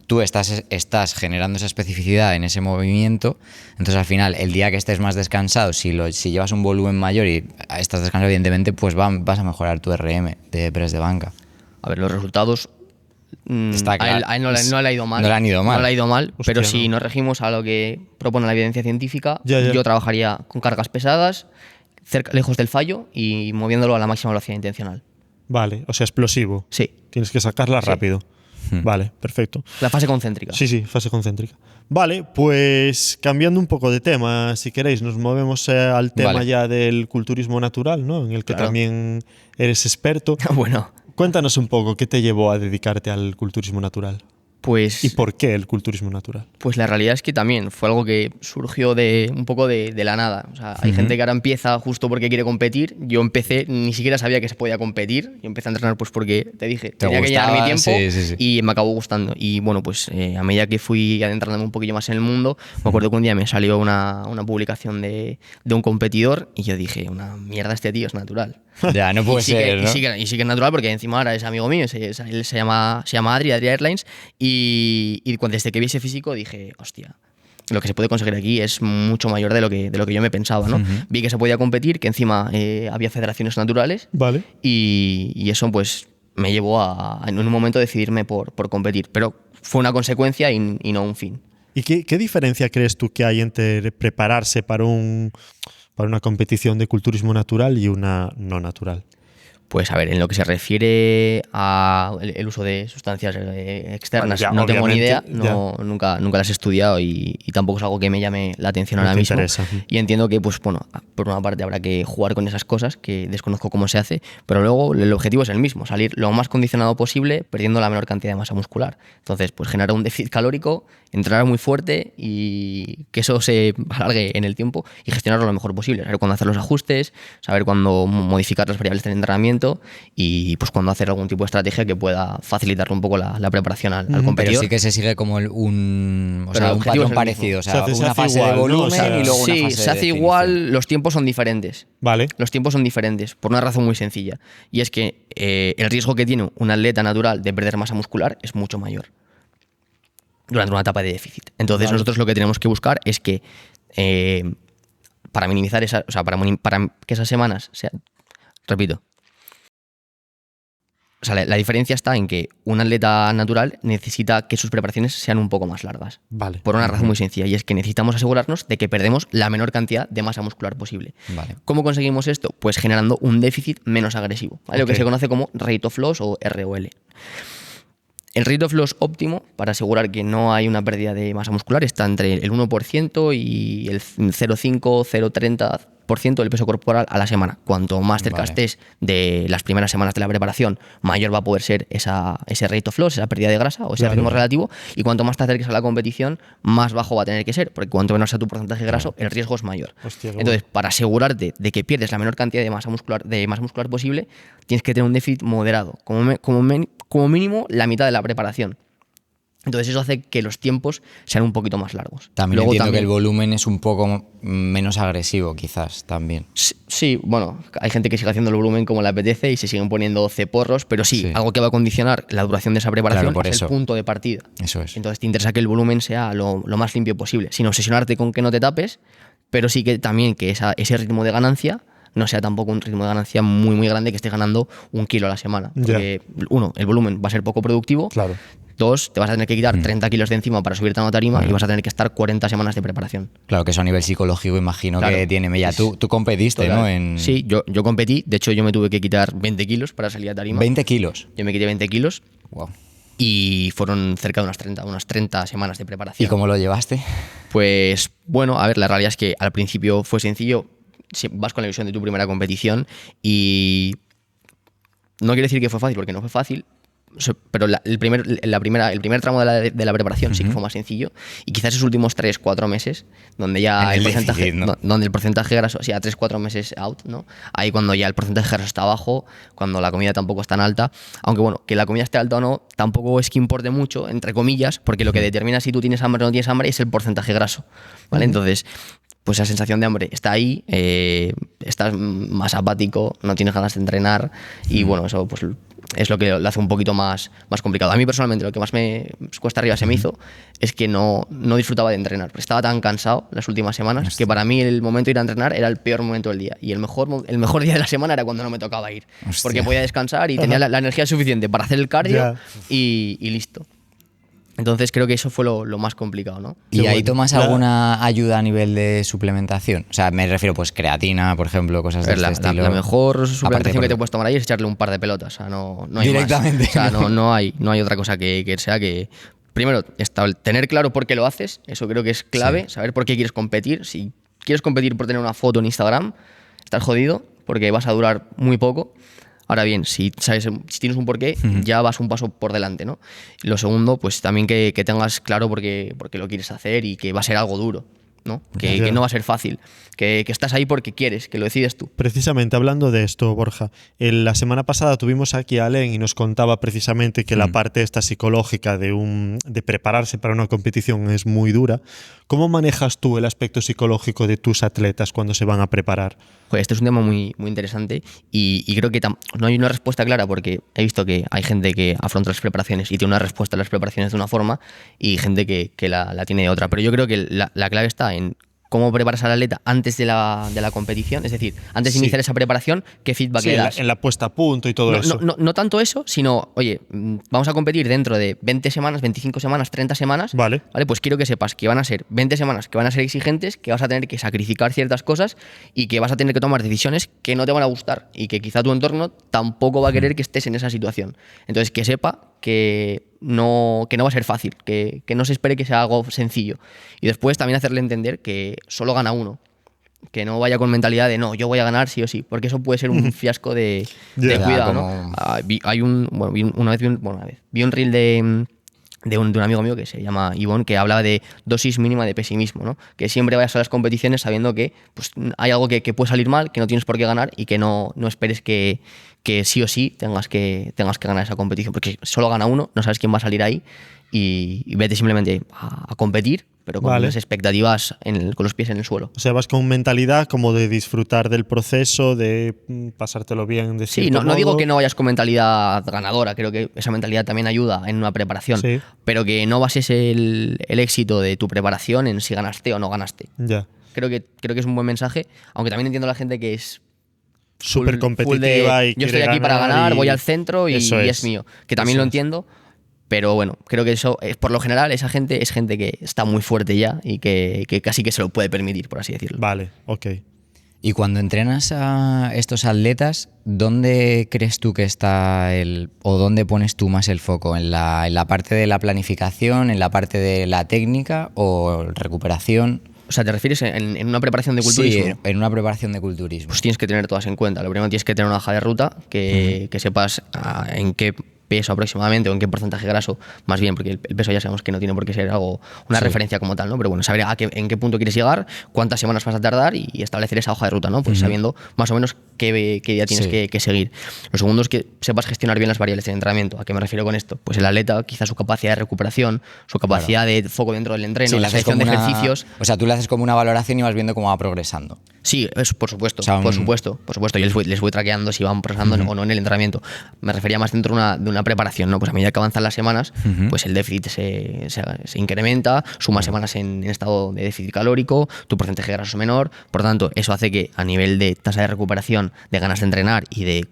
Tú estás generando esa especificidad en ese movimiento, entonces al final, el día que estés más descansado, si llevas un volumen mayor y estás descansado, evidentemente, pues vas a mejorar tu RM de press de banca. A ver, los resultados. Está claro. A él no le ha ido mal. No le han ido mal. No le ha ido mal, Hostia, pero si no. nos regimos a lo que propone la evidencia científica, Ya. yo trabajaría con cargas pesadas, lejos del fallo y moviéndolo a la máxima velocidad intencional. Vale, o sea, explosivo. Sí. Tienes que sacarla Sí. rápido. Vale, perfecto. La fase concéntrica. Sí, fase concéntrica. Vale, pues cambiando un poco de tema, si queréis, nos movemos al tema ya del culturismo natural, ¿no? En el que también eres experto. Bueno. Cuéntanos un poco, ¿qué te llevó a dedicarte al culturismo natural? Pues, ¿Y por qué el culturismo natural? Pues la realidad es que también fue algo que surgió un poco de la nada. O sea, hay gente que ahora empieza justo porque quiere competir. Yo empecé, ni siquiera sabía que se podía competir. Yo empecé a entrenar pues porque, te dije, tenía que llenar mi tiempo y me acabó gustando. Y bueno, pues a medida que fui adentrándome un poquillo más en el mundo, me acuerdo que un día me salió una publicación de un competidor y yo dije, una mierda, este tío es natural. Ya, no puede ser, ¿no? Y sí que es natural porque encima ahora es amigo mío, él se llama Adri Airlines y desde que vi ese físico dije, hostia, lo que se puede conseguir aquí es mucho mayor de lo que yo me pensaba, ¿no? Vi que se podía competir, que encima había federaciones naturales y eso pues me llevó en un momento a decidirme por competir, pero fue una consecuencia y no un fin. ¿Y qué diferencia crees tú que hay entre prepararse para una competición de culturismo natural y una no natural? Pues a ver, en lo que se refiere al uso de sustancias externas, no tengo ni idea, nunca las he estudiado y tampoco es algo que me llame la atención ahora mismo. Interesa. Y entiendo que, pues bueno, por una parte habrá que jugar con esas cosas, que desconozco cómo se hace, pero luego el objetivo es el mismo, salir lo más condicionado posible, perdiendo la menor cantidad de masa muscular. Entonces, pues generar un déficit calórico, entrenar muy fuerte y que eso se alargue en el tiempo y gestionarlo lo mejor posible, saber cuándo hacer los ajustes, saber cuándo modificar las variables del entrenamiento y pues cuando hacer algún tipo de estrategia que pueda facilitarle un poco la preparación al competidor. Pero sí que se sigue como un patrón parecido, o sea, una fase igual, de volumen, ¿no? O sea, y luego una fase se hace igual, los tiempos son diferentes. Vale. Los tiempos son diferentes por una razón muy sencilla y es que el riesgo que tiene un atleta natural de perder masa muscular es mucho mayor durante una etapa de déficit. Entonces nosotros lo que tenemos que buscar es que para minimizar para que esas semanas sean, repito, o sea, la diferencia está en que un atleta natural necesita que sus preparaciones sean un poco más largas. Vale. Por una razón muy sencilla, y es que necesitamos asegurarnos de que perdemos la menor cantidad de masa muscular posible. Vale. ¿Cómo conseguimos esto? Pues generando un déficit menos agresivo, ¿vale? Lo que se conoce como rate of loss o ROL. El rate of loss óptimo, para asegurar que no hay una pérdida de masa muscular, está entre el 1% y el 0,5, 0,30% del peso corporal a la semana. Cuanto más cerca estés de las primeras semanas de la preparación, mayor va a poder ser ese rate of loss, esa pérdida de grasa o ese ritmo relativo, y cuanto más te acerques a la competición, más bajo va a tener que ser, porque cuanto menos sea tu porcentaje graso, el riesgo es mayor. Hostia, entonces, para asegurarte de que pierdes la menor cantidad de masa muscular posible, tienes que tener un déficit moderado, como mínimo la mitad de la preparación. Entonces eso hace que los tiempos sean un poquito más largos. También entiendo que el volumen es un poco menos agresivo, quizás, también. Sí, bueno, hay gente que sigue haciendo el volumen como le apetece y se siguen poniendo ceporros, pero sí, algo que va a condicionar la duración de esa preparación es el punto de partida. Eso es. Entonces te interesa que el volumen sea lo más limpio posible, sin obsesionarte con que no te tapes, pero sí que también que ese ritmo de ganancia no sea tampoco un ritmo de ganancia muy, muy grande, que estés ganando 1 kilo a la semana. Porque, uno, el volumen va a ser poco productivo. Claro. Dos, te vas a tener que quitar 30 kilos de encima para subirte a una tarima y vas a tener que estar 40 semanas de preparación. Claro, que eso a nivel psicológico imagino que tiene. Mella, tú competiste, ¿no? Sí, yo competí. De hecho, yo me tuve que quitar 20 kilos para salir a tarima. ¿20 kilos? Yo me quité 20 kilos. Wow. Y fueron cerca de unas 30 semanas de preparación. ¿Y cómo lo llevaste? Pues, bueno, a ver, la realidad es que al principio fue sencillo. Vas con la ilusión de tu primera competición y no quiero decir que fue fácil, porque no fue fácil, pero el primer tramo de la preparación sí que fue más sencillo, y quizás esos últimos 3-4 meses donde ya donde el porcentaje graso, o sea, 3-4 meses out, ¿no? Ahí cuando ya el porcentaje graso está bajo, cuando la comida tampoco es tan alta, aunque bueno, que la comida esté alta o no tampoco es que importe mucho, entre comillas, porque lo que determina si tú tienes hambre o no tienes hambre es el porcentaje graso, ¿vale? Entonces, pues la sensación de hambre está ahí, estás más apático, no tienes ganas de entrenar y bueno, eso pues es lo que lo hace un poquito más complicado. A mí personalmente lo que más me cuesta arriba se me hizo es que no disfrutaba de entrenar. Estaba tan cansado las últimas semanas que para mí el momento de ir a entrenar era el peor momento del día y el mejor día de la semana era cuando no me tocaba ir. Porque podía descansar y tenía la energía suficiente para hacer el cardio y listo. Entonces creo que eso fue lo más complicado, ¿no? ¿Y Qué ahí bueno. tomas alguna ayuda a nivel de suplementación? O sea, me refiero pues creatina, por ejemplo, cosas de A ver, este estilo. la mejor Aparte suplementación que por- te puedes tomar ahí es echarle un par de pelotas. O sea, no hay Directamente. más. O sea, no hay otra cosa que sea que. Primero, tener claro por qué lo haces. Eso creo que es clave. Sí. Saber por qué quieres competir. Si quieres competir por tener una foto en Instagram, estás jodido porque vas a durar muy poco. Ahora bien, si tienes un porqué, ya vas un paso por delante, ¿no? Y lo segundo, pues también que tengas claro por qué lo quieres hacer y que va a ser algo duro, ¿no? Que no va a ser fácil, que estás ahí porque quieres, que lo decides tú. Precisamente hablando de esto, Borja, la semana pasada tuvimos aquí a Alen y nos contaba precisamente que la parte esta psicológica de prepararse para una competición es muy dura. ¿Cómo manejas tú el aspecto psicológico de tus atletas cuando se van a preparar? Joder, este es un tema muy, muy interesante y creo que no hay una respuesta clara porque he visto que hay gente que afronta las preparaciones y tiene una respuesta a las preparaciones de una forma y gente que la tiene de otra. Pero yo creo que la clave está en cómo preparas al atleta antes de la competición, es decir, antes de iniciar esa preparación, qué feedback le das. En la puesta a punto y todo eso. No tanto eso, sino, oye, vamos a competir dentro de 20 semanas, 25 semanas, 30 semanas. Vale. Pues quiero que sepas que van a ser 20 semanas que van a ser exigentes, que vas a tener que sacrificar ciertas cosas y que vas a tener que tomar decisiones que no te van a gustar y que quizá tu entorno tampoco va a querer que estés en esa situación. Entonces, que sepa que no va a ser fácil, que no se espere que sea algo sencillo. Y después también hacerle entender que solo gana uno. Que no vaya con mentalidad de no, yo voy a ganar sí o sí, porque eso puede ser un fiasco de cuidado, ¿no? Vi un reel de un amigo mío que se llama Ivonne, que hablaba de dosis mínima de pesimismo, ¿no? Que siempre vayas a las competiciones sabiendo que pues, hay algo que puede salir mal, que no tienes por qué ganar y que no esperes que sí o sí tengas que ganar esa competición, porque solo gana uno, no sabes quién va a salir ahí y vete simplemente a competir, pero con las expectativas con los pies en el suelo. O sea, vas con mentalidad como de disfrutar del proceso, de pasártelo bien. De sí, no digo que no vayas con mentalidad ganadora, creo que esa mentalidad también ayuda en una preparación, pero que no bases el éxito de tu preparación en si ganaste o no ganaste. Ya. Creo que es un buen mensaje, aunque también entiendo a la gente que es súper competitiva y yo estoy aquí para ganar, voy al centro y es mío, que también lo entiendo. Pero bueno, creo que eso, por lo general, esa gente es gente que está muy fuerte ya y que casi que se lo puede permitir, por así decirlo. Vale, ok. Y cuando entrenas a estos atletas, ¿dónde crees tú que está o dónde pones tú más el foco? ¿En la parte de la planificación, en la parte de la técnica o recuperación? O sea, ¿te refieres en una preparación de culturismo? Sí, en una preparación de culturismo. Pues tienes que tener todas en cuenta. Lo primero tienes que tener una hoja de ruta que sepas en qué peso aproximadamente o en qué porcentaje graso, más bien, porque el peso ya sabemos que no tiene por qué ser una referencia como tal, ¿no? Pero bueno, saber en qué punto quieres llegar, cuántas semanas vas a tardar y establecer esa hoja de ruta, ¿no? Pues sabiendo más o menos qué día tienes que seguir. Lo segundo es que sepas gestionar bien las variables del entrenamiento. ¿A qué me refiero con esto? Pues el atleta, quizá su capacidad de recuperación, su capacidad de foco dentro del entreno, la selección de ejercicios. O sea, tú le haces como una valoración y vas viendo cómo va progresando. Sí, eso por supuesto, o sea, por supuesto. Yo les voy traqueando si van progresando o no en el entrenamiento. Me refería más dentro de una preparación, ¿no? Pues a medida que avanzan las semanas, pues el déficit se incrementa, sumas semacidad en estado de déficit calórico, tu porcentaje de graso es menor, por tanto, eso hace que a nivel de tasa de recuperación, de ganas de entrenar y de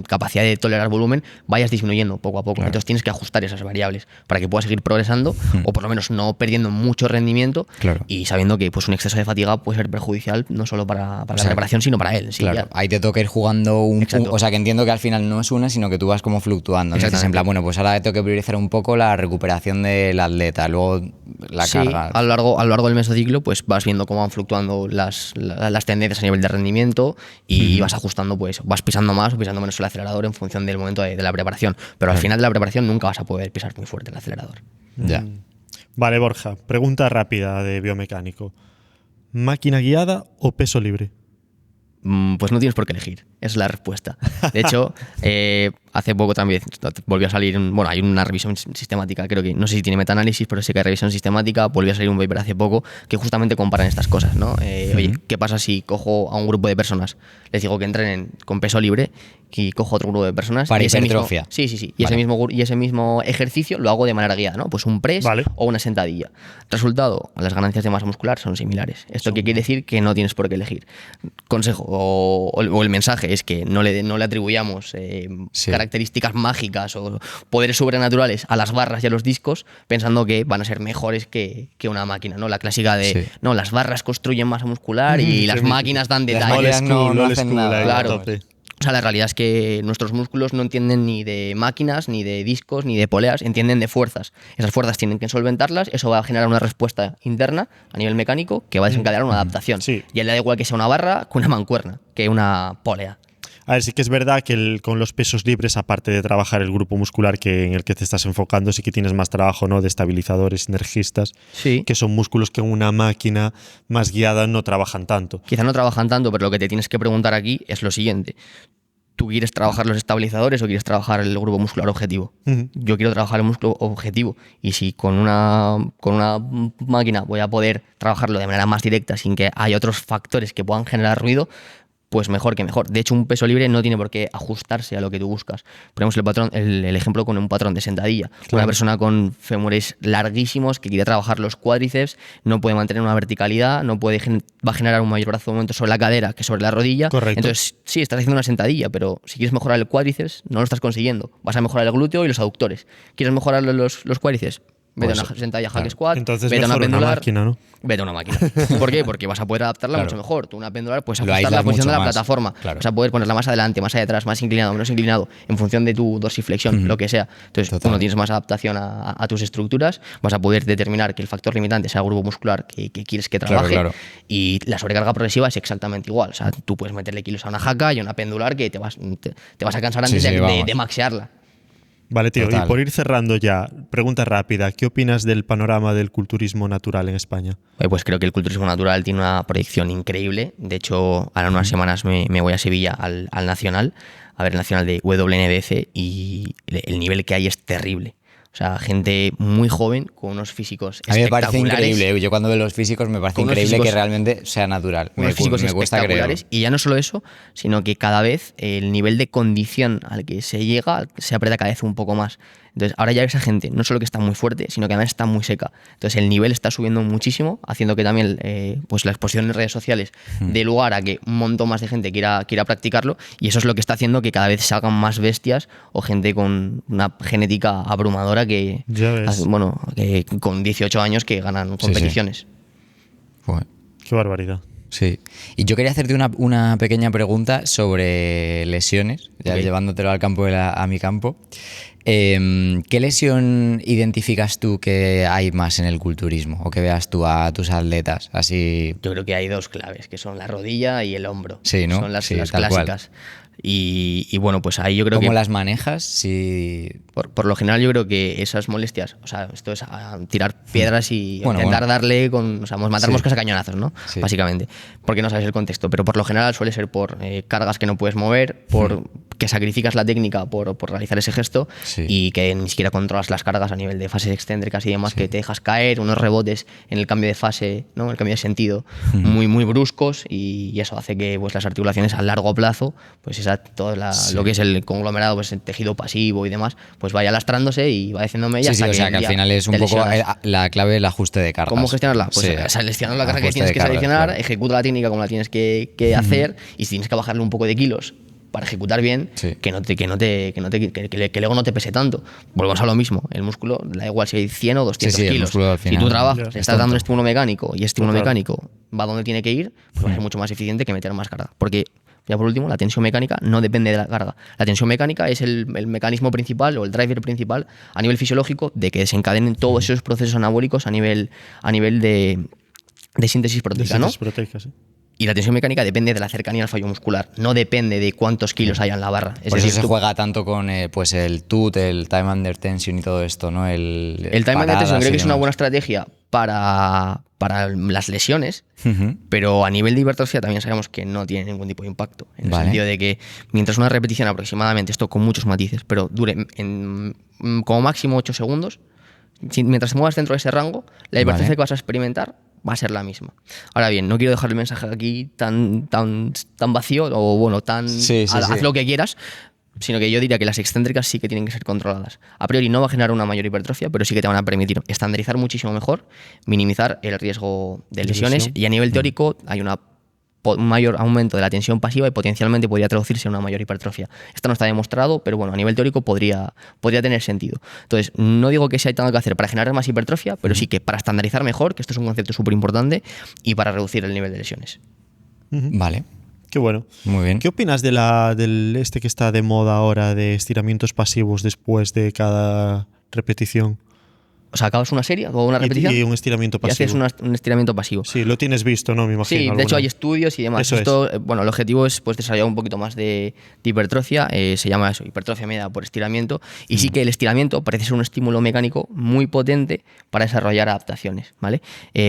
capacidad de tolerar volumen, vayas disminuyendo poco a poco. Claro. Entonces tienes que ajustar esas variables para que puedas seguir progresando o por lo menos no perdiendo mucho rendimiento y sabiendo que pues, un exceso de fatiga puede ser perjudicial no solo para la preparación, sino para él. Sí, claro, ahí te toca ir jugando o sea, que entiendo que al final no es una, sino que tú vas como fluctuando. Entonces, en plan, bueno, pues ahora tengo que priorizar un poco la recuperación del atleta, luego la carga. A lo largo del mesociclo, pues vas viendo cómo van fluctuando las tendencias a nivel de rendimiento y vas ajustando, pues vas pisando más o pisando menos el acelerador en función del momento de la preparación. Pero al final de la preparación nunca vas a poder pisar muy fuerte el acelerador. Ya. Vale, Borja, pregunta rápida de biomecánico. ¿Máquina guiada o peso libre? Pues no tienes por qué elegir, es la respuesta. De hecho, hace poco también volvió a salir, hay una revisión sistemática, creo que, no sé si tiene metaanálisis, pero sí que hay revisión sistemática, volvió a salir un paper hace poco que justamente comparan estas cosas, ¿no? Oye, ¿qué pasa si cojo a un grupo de personas, les digo que entrenen con peso libre y cojo otro grupo de personas para y hipertrofia? Sí. Y ese mismo ejercicio lo hago de manera guiada, ¿no? Pues un press o una sentadilla. Resultado, las ganancias de masa muscular son similares. ¿Esto qué quiere decir? Que no tienes por qué elegir. Consejo o el mensaje es que no le atribuyamos características mágicas o poderes sobrenaturales a las barras y a los discos pensando que van a ser mejores que una máquina, ¿no? La clásica de, no, las barras construyen masa muscular y las máquinas dan detalles. No hacen nada. Claro. O sea, la realidad es que nuestros músculos no entienden ni de máquinas, ni de discos, ni de poleas, entienden de fuerzas. Esas fuerzas tienen que solventarlas, eso va a generar una respuesta interna a nivel mecánico que va a desencadenar una adaptación. Sí. Y a él le da igual que sea una barra que una mancuerna, que una polea. A ver, sí que es verdad que con los pesos libres, aparte de trabajar el grupo muscular en el que te estás enfocando, sí que tienes más trabajo, ¿no? De estabilizadores, sinergistas, Sí. que son músculos que en una máquina más guiada no trabajan tanto. Quizá no trabajan tanto, pero lo que te tienes que preguntar aquí es lo siguiente. ¿Tú quieres trabajar los estabilizadores o quieres trabajar el grupo muscular objetivo? Yo quiero trabajar el músculo objetivo. Y si con una máquina voy a poder trabajarlo de manera más directa sin que haya otros factores que puedan generar ruido, pues mejor que mejor. De hecho, un peso libre no tiene por qué ajustarse a lo que tú buscas. Ponemos el ejemplo con un patrón de sentadilla. Claro. Una persona con fémures larguísimos que quiere trabajar los cuádriceps no puede mantener una verticalidad, va a generar un mayor brazo de movimiento sobre la cadera que sobre la rodilla. Correcto. Entonces, sí, estás haciendo una sentadilla, pero si quieres mejorar el cuádriceps, no lo estás consiguiendo. Vas a mejorar el glúteo y los aductores. ¿Quieres mejorar los cuádrices? Vete a una sentadilla hack squat, Entonces vete a una mejor una pendular. máquina, ¿no? Vete a una máquina. ¿Por qué? Porque vas a poder adaptarla mucho mejor. Tú una pendular puedes Lo ajustar la aíslas posición de mucho la más. plataforma. Claro. Vas a poder ponerla más adelante, más atrás, más inclinado, menos inclinado, en función de tu dorsiflexión, lo que sea. Entonces, Total. uno, tienes más adaptación a tus estructuras, vas a poder determinar que el factor limitante sea el grupo muscular que quieres que trabaje. Claro. Y la sobrecarga progresiva es exactamente igual. O sea, tú puedes meterle kilos a una jaca y a una pendular que te vas a cansar antes de maxearla. Vale, tío, Total. y por ir cerrando ya, pregunta rápida, ¿qué opinas del panorama del culturismo natural en España? Pues creo que el culturismo natural tiene una proyección increíble. De hecho, ahora en unas semanas me voy a Sevilla al Nacional, a ver el Nacional de WNBF, y el nivel que hay es terrible. O sea, gente muy joven con unos físicos A mí me espectaculares. parece increíble. Yo cuando veo los físicos me parece Con unos increíble físicos- que realmente sea natural. Unos físicos me cuesta espectaculares. creerlo. Y ya no solo eso, sino que cada vez el nivel de condición al que se llega se aprieta cada vez un poco más. Entonces, ahora ya esa gente no solo que está muy fuerte, sino que además está muy seca. Entonces, el nivel está subiendo muchísimo, haciendo que también pues la exposición en redes sociales dé lugar a que un montón más de gente quiera practicarlo. Y eso es lo que está haciendo que cada vez se hagan más bestias o gente con una genética abrumadora que, Ya ves. que con 18 años que ganan competiciones. Joder. Qué barbaridad. Sí. Y yo quería hacerte una pequeña pregunta sobre lesiones, ya Ok. llevándotelo al campo a mi campo. ¿Qué lesión identificas tú que hay más en el culturismo o que veas tú a tus atletas? Así. Yo creo que hay dos claves, que son la rodilla y el hombro. Sí, ¿no? Son las Sí, tal clásicas. Y bueno, pues ahí yo creo ¿Cómo que las manejas? Si... por lo general yo creo que esas molestias, o sea, esto es a tirar piedras y Bueno, intentar bueno. darle o sea, matar Sí. moscas a cañonazos, ¿no? Sí. Básicamente, porque no sabes el contexto, pero por lo general suele ser por cargas que no puedes mover, por que sacrificas la técnica por realizar ese gesto Sí. y que ni siquiera controlas las cargas a nivel de fases excéntricas y demás, que te dejas caer, unos rebotes en el cambio de fase, ¿no? El cambio de sentido muy, muy bruscos y eso hace que pues, las articulaciones a largo plazo, pues lo que es el conglomerado, pues el tejido pasivo y demás, pues vaya lastrándose y va haciéndome Sí, o sea, que al final es un poco la clave el ajuste de cargas. ¿Cómo gestionarla? Pues Sí. seleccionar la carga que Ajuste tienes de que cargas, seleccionar, claro. ejecuta la técnica como la tienes que hacer y si tienes que bajarle un poco de kilos para ejecutar bien, Sí. que el ego no te pese tanto. Volvamos a lo mismo, el músculo, da igual si hay 100 o 200 Sí, sí, el kilos. músculo al Si final tú trabajas, es estás dando tonto. un estímulo mecánico y estímulo Total. mecánico va donde tiene que ir, pues va a ser mucho más eficiente que meter más carga. Porque ya por último, la tensión mecánica no depende de la carga. La tensión mecánica es el mecanismo principal o el driver principal a nivel fisiológico de que desencadenen todos esos procesos anabólicos a nivel de síntesis proteica, ¿no? Proteicas, ¿eh? Y la tensión mecánica depende de la cercanía al fallo muscular, no depende de cuántos kilos haya en la barra. Es Por decir, eso se tú- juega tanto con pues el TUT, el time under tension y todo esto, ¿no? el time under tension creo que es una buena estrategia para las lesiones, pero a nivel de hipertrofia también sabemos que no tiene ningún tipo de impacto. En el Vale. sentido de que mientras una repetición aproximadamente, esto con muchos matices, pero dure como máximo 8 segundos, mientras te muevas dentro de ese rango, la hipertrofia Vale. que vas a experimentar va a ser la misma. Ahora bien, no quiero dejar el mensaje aquí tan vacío o bueno, Sí, haz sí. lo que quieras, sino que yo diría que las excéntricas sí que tienen que ser controladas. A priori no va a generar una mayor hipertrofia, pero sí que te van a permitir estandarizar muchísimo mejor, minimizar el riesgo de lesiones lesión. y a nivel teórico hay una un mayor aumento de la tensión pasiva y potencialmente podría traducirse en una mayor hipertrofia. Esto no está demostrado, pero bueno, a nivel teórico podría tener sentido. Entonces, no digo que sea tanto que hacer para generar más hipertrofia, pero sí que para estandarizar mejor, que esto es un concepto súper importante, y para reducir el nivel de lesiones. Vale. Qué bueno. Muy bien. ¿Qué opinas del este que está de moda ahora de estiramientos pasivos después de cada repetición? O sea, acabas una serie o una repetición Y un estiramiento y pasivo. haces un estiramiento pasivo. Sí, lo tienes visto, ¿no? Me imagino. Sí, de hecho hay estudios y demás. Eso Esto, bueno, el objetivo es pues, desarrollar un poquito más de hipertrofia. Se llama eso, hipertrofia mediada por estiramiento. Y sí que el estiramiento parece ser un estímulo mecánico muy potente para desarrollar adaptaciones, ¿vale?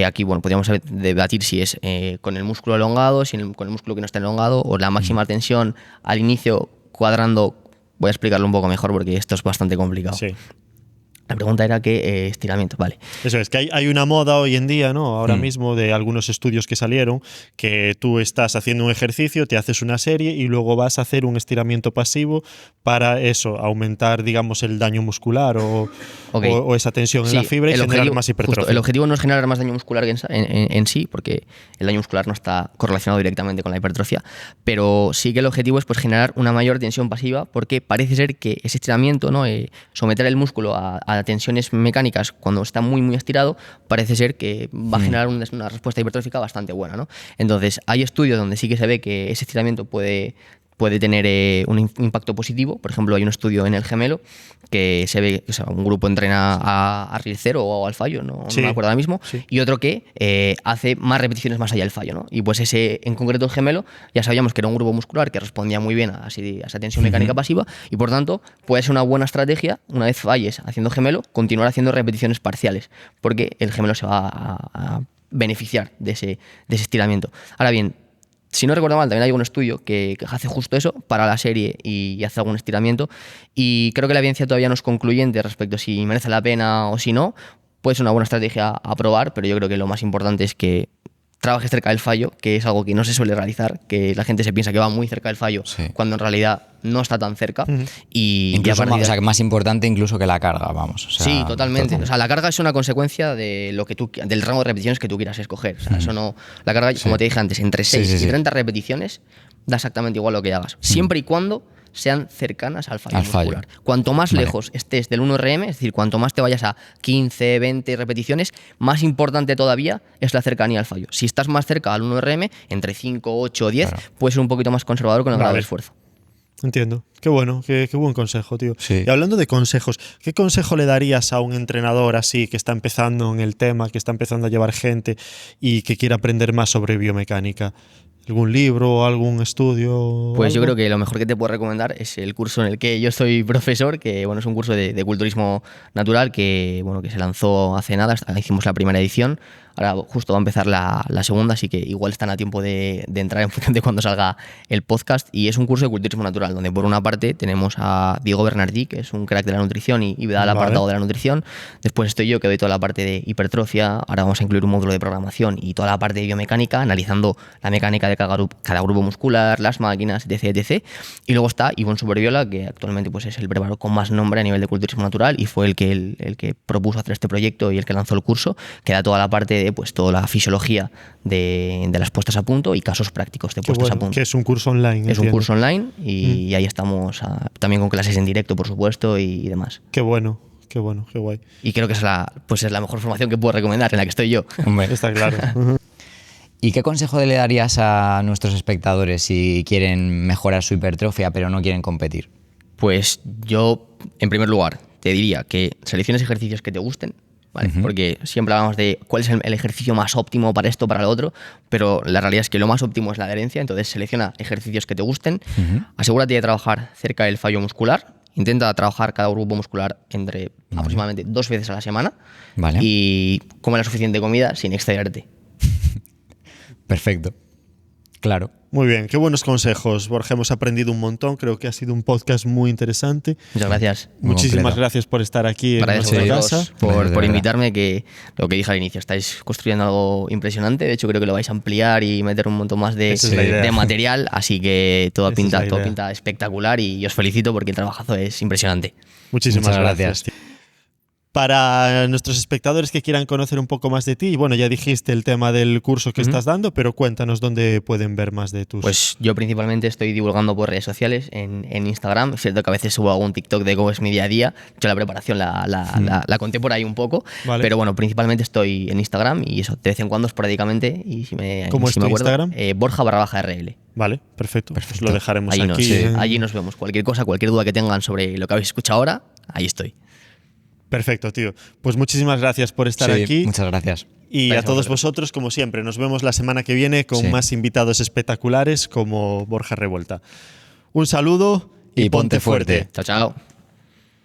Aquí, bueno, podríamos debatir si es con el músculo elongado, con el músculo que no está elongado, o la máxima tensión al inicio cuadrando. Voy a explicarlo un poco mejor porque esto es bastante complicado. Sí. La pregunta era qué estiramiento, vale. Eso es, que hay una moda hoy en día, ¿no? Ahora mismo, de algunos estudios que salieron, que tú estás haciendo un ejercicio, te haces una serie y luego vas a hacer un estiramiento pasivo para eso, aumentar, digamos, el daño muscular o esa tensión en la fibra y generar más hipertrofia. Justo, el objetivo no es generar más daño muscular en sí, porque el daño muscular no está correlacionado directamente con la hipertrofia, pero sí que el objetivo es pues, generar una mayor tensión pasiva, porque parece ser que ese estiramiento, ¿no? Someter el músculo a tensiones mecánicas cuando está muy muy estirado, parece ser que va a generar una respuesta hipertrófica bastante buena, ¿no? Entonces hay estudios donde sí que se ve que ese estiramiento puede tener un impacto positivo. Por ejemplo, hay un estudio en el gemelo que se ve, o sea, un grupo entrena a RIL 0 o al fallo, no me acuerdo ahora mismo, y otro que hace más repeticiones más allá del fallo, ¿no? Y pues ese, en concreto el gemelo, ya sabíamos que era un grupo muscular que respondía muy bien a esa tensión mecánica pasiva, y por tanto puede ser una buena estrategia, una vez falles haciendo gemelo, continuar haciendo repeticiones parciales, porque el gemelo se va a beneficiar de ese estiramiento. Ahora bien, si no recuerdo mal, también hay un estudio que hace justo eso para la serie y hace algún estiramiento, y creo que la evidencia todavía no es concluyente respecto a si merece la pena o si no. Puede ser una buena estrategia a probar, pero yo creo que lo más importante es que trabajes cerca del fallo, que es algo que no se suele realizar, que la gente se piensa que va muy cerca del fallo, cuando en realidad no está tan cerca. Y incluso más importante incluso que la carga, vamos. O sea, sí, totalmente. O sea, la carga es una consecuencia de del rango de repeticiones que tú quieras escoger. O sea, eso no, la carga, como te dije antes, entre 6 y 30 repeticiones da exactamente igual lo que hagas, siempre y cuando sean cercanas al fallo muscular. Cuanto más lejos estés del 1RM, es decir, cuanto más te vayas a 15, 20 repeticiones, más importante todavía es la cercanía al fallo. Si estás más cerca al 1RM, entre 5, 8 o 10, puedes ser un poquito más conservador con el grado de esfuerzo. Entiendo. Qué bueno, qué buen consejo, tío. Sí. Y hablando de consejos, ¿qué consejo le darías a un entrenador así que está empezando en el tema, que está empezando a llevar gente y que quiere aprender más sobre biomecánica? ¿Algún libro, algún estudio? Pues algo? yo creo que lo mejor que te puedo recomendar es el curso en el que yo soy profesor, que bueno, es un curso de culturismo natural que, bueno, que se lanzó hace nada, hicimos la primera edición. Ahora justo va a empezar la segunda, así que igual están a tiempo de entrar en función de cuando salga el podcast. Y es un curso de culturismo natural, donde por una parte tenemos a Diego Bernardí, que es un crack de la nutrición y da el apartado de la nutrición. Después estoy yo, que doy toda la parte de hipertrofia. Ahora vamos a incluir un módulo de programación y toda la parte de biomecánica, analizando la mecánica de cada grupo muscular, las máquinas, etc. Y luego está Ivonne Superviola, que actualmente pues, es el preparador con más nombre a nivel de culturismo natural y fue el que propuso hacer este proyecto y el que lanzó el curso, que da toda la parte de pues toda la fisiología de las puestas a punto y casos prácticos de puestas a punto. Que es un curso online. Es un curso online y ahí estamos también con clases en directo, por supuesto, y demás. Qué bueno, qué guay. Y creo que es la mejor formación que puedo recomendar, en la que estoy yo. Hombre. Está claro. ¿Y qué consejo le darías a nuestros espectadores si quieren mejorar su hipertrofia pero no quieren competir? Pues yo, en primer lugar, te diría que selecciones ejercicios que te gusten, ¿vale? Porque siempre hablamos de cuál es el ejercicio más óptimo para esto, para lo otro, pero la realidad es que lo más óptimo es la adherencia. Entonces selecciona ejercicios que te gusten, asegúrate de trabajar cerca del fallo muscular, intenta trabajar cada grupo muscular entre aproximadamente 2 veces a la semana, y come la suficiente comida sin excederte. Perfecto. Claro. Muy bien, qué buenos consejos, Borja. Hemos aprendido un montón. Creo que ha sido un podcast muy interesante. Muchas gracias. Muchísimas gracias por estar aquí en nuestra casa. Por invitarme, que lo que dije al inicio, estáis construyendo algo impresionante. De hecho, creo que lo vais a ampliar y meter un montón más de material. Así que todo pinta espectacular y os felicito porque el trabajazo es impresionante. Muchísimas gracias. Para nuestros espectadores que quieran conocer un poco más de ti, bueno, ya dijiste el tema del curso que estás dando, pero cuéntanos dónde pueden ver más de tus... Pues yo principalmente estoy divulgando por redes sociales, en Instagram. Es cierto que a veces subo algún TikTok de cómo es mi día a día. Yo la preparación la conté por ahí un poco, Vale. pero bueno, principalmente estoy en Instagram y eso, de vez en cuando esporádicamente. Y si me, ¿Cómo si es tu me acuerdo, Instagram? Borja_RL. Vale, perfecto. Pues lo dejaremos Allí aquí. allí nos vemos. Cualquier cosa, cualquier duda que tengan sobre lo que habéis escuchado ahora, ahí estoy. Perfecto, tío. Pues muchísimas gracias por estar Sí, aquí. muchas gracias. Y Gracias a todos a vosotros. vosotros, como siempre, nos vemos la semana que viene con Sí. más invitados espectaculares como Borja Revuelta. Un saludo y, Y ponte fuerte. Chao, chao.